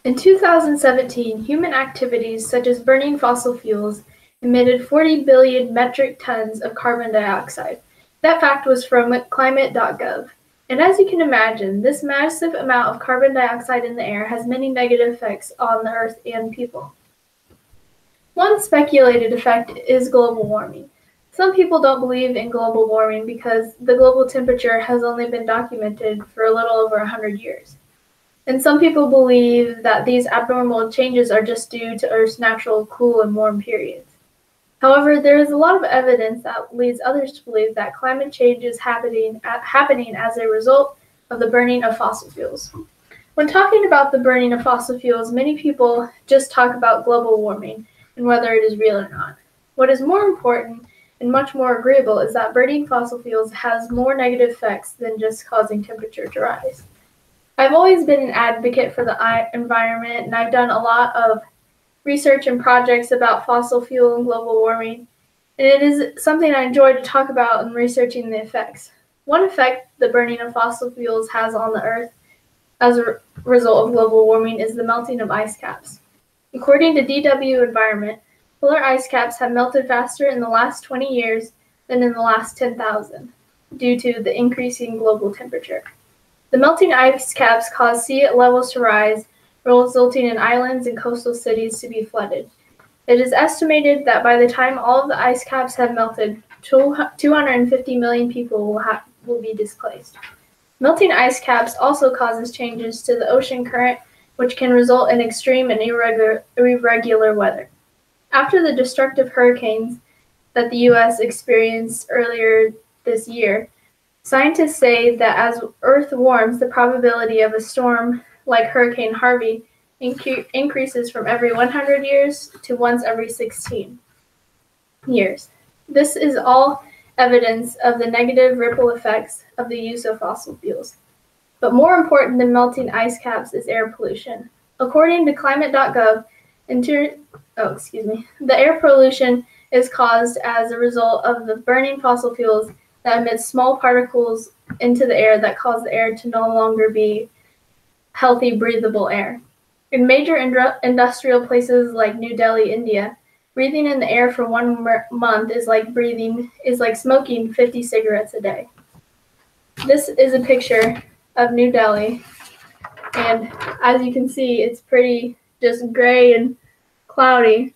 In 2017, human activities such as burning fossil fuels emitted 40 billion metric tons of carbon dioxide. That fact was from climate.gov. And as you can imagine, this massive amount of carbon dioxide in the air has many negative effects on the Earth and people. One speculated effect is global warming. Some people don't believe in global warming because the global temperature has only been documented for a little over 100 years. And some people believe that these abnormal changes are just due to Earth's natural cool and warm periods. However, there is a lot of evidence that leads others to believe that climate change is happening as a result of the burning of fossil fuels. When talking about the burning of fossil fuels, many people just talk about global warming and whether it is real or not. What is more important and much more agreeable is that burning fossil fuels has more negative effects than just causing temperature to rise. I've always been an advocate for the environment, and I've done a lot of research and projects about fossil fuel and global warming, and it is something I enjoy to talk about in researching the effects. One effect the burning of fossil fuels has on the Earth as a result of global warming is the melting of ice caps. According to DW Environment, polar ice caps have melted faster in the last 20 years than in the last 10,000 due to the increasing global temperature. The melting ice caps cause sea levels to rise, resulting in islands and coastal cities to be flooded. It is estimated that by the time all of the ice caps have melted, 250 million people will be displaced. Melting ice caps also causes changes to the ocean current, which can result in extreme and irregular weather. After the destructive hurricanes that the U.S. experienced earlier this year, scientists say that as Earth warms, the probability of a storm like Hurricane Harvey increases from every 100 years to once every 16 years. This is all evidence of the negative ripple effects of the use of fossil fuels. But more important than melting ice caps is air pollution. According to climate.gov, the air pollution is caused as a result of the burning fossil fuels that emit small particles into the air that cause the air to no longer be healthy, breathable air. In major industrial places like New Delhi, India, breathing in the air for 1 month is like smoking 50 cigarettes a day. This is a picture of New Delhi, and as you can see, it's pretty just gray and cloudy,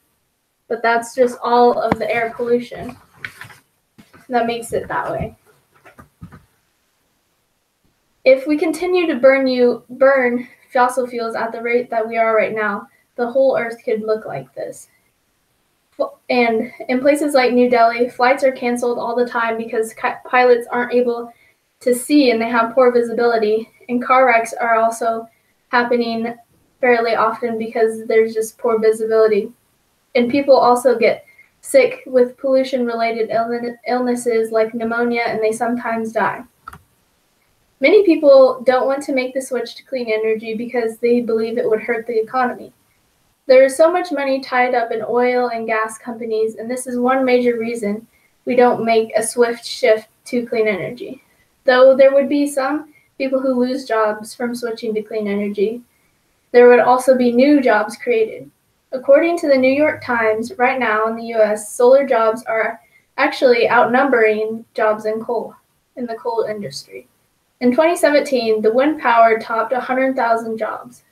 but that's just all of the air pollution that makes it that way. If we continue to burn fossil fuels at the rate that we are right now, the whole Earth could look like this. And in places like New Delhi, flights are canceled all the time because pilots aren't able to see and they have poor visibility. And car wrecks are also happening fairly often because there's just poor visibility. And people also get sick with pollution-related illnesses like pneumonia, and they sometimes die. Many people don't want to make the switch to clean energy because they believe it would hurt the economy. There is so much money tied up in oil and gas companies, and this is one major reason we don't make a swift shift to clean energy. Though there would be some people who lose jobs from switching to clean energy, there would also be new jobs created. According to the New York Times, right now in the U.S., solar jobs are actually outnumbering jobs in the coal industry. In 2017, the wind power topped 100,000 jobs.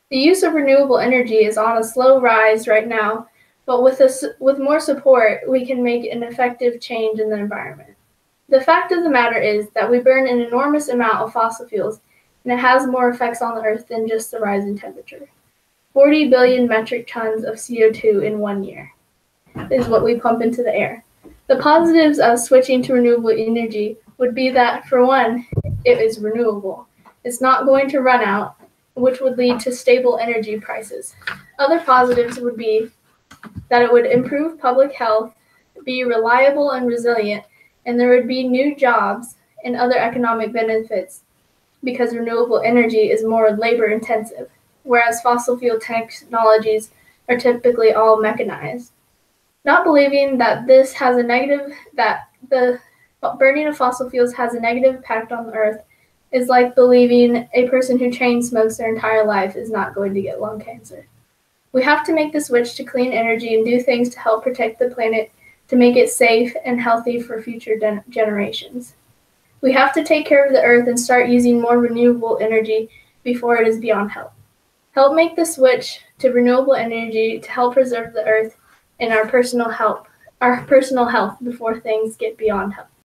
The use of renewable energy is on a slow rise right now, but with more support, we can make an effective change in the environment. The fact of the matter is that we burn an enormous amount of fossil fuels, and it has more effects on the Earth than just the rise in temperature. 40 billion metric tons of CO2 in 1 year is what we pump into the air. The positives of switching to renewable energy would be that, for one, it is renewable. It's not going to run out, which would lead to stable energy prices. Other positives would be that it would improve public health, be reliable and resilient, and there would be new jobs and other economic benefits because renewable energy is more labor-intensive, whereas fossil fuel technologies are typically all mechanized. Not believing that the burning of fossil fuels has a negative impact on the Earth is like believing a person who chain smokes their entire life is not going to get lung cancer. We have to make the switch to clean energy and do things to help protect the planet to make it safe and healthy for future generations. We have to take care of the earth and start using more renewable energy before it is beyond help. Help make the switch to renewable energy to help preserve the earth and our personal health before things get beyond help.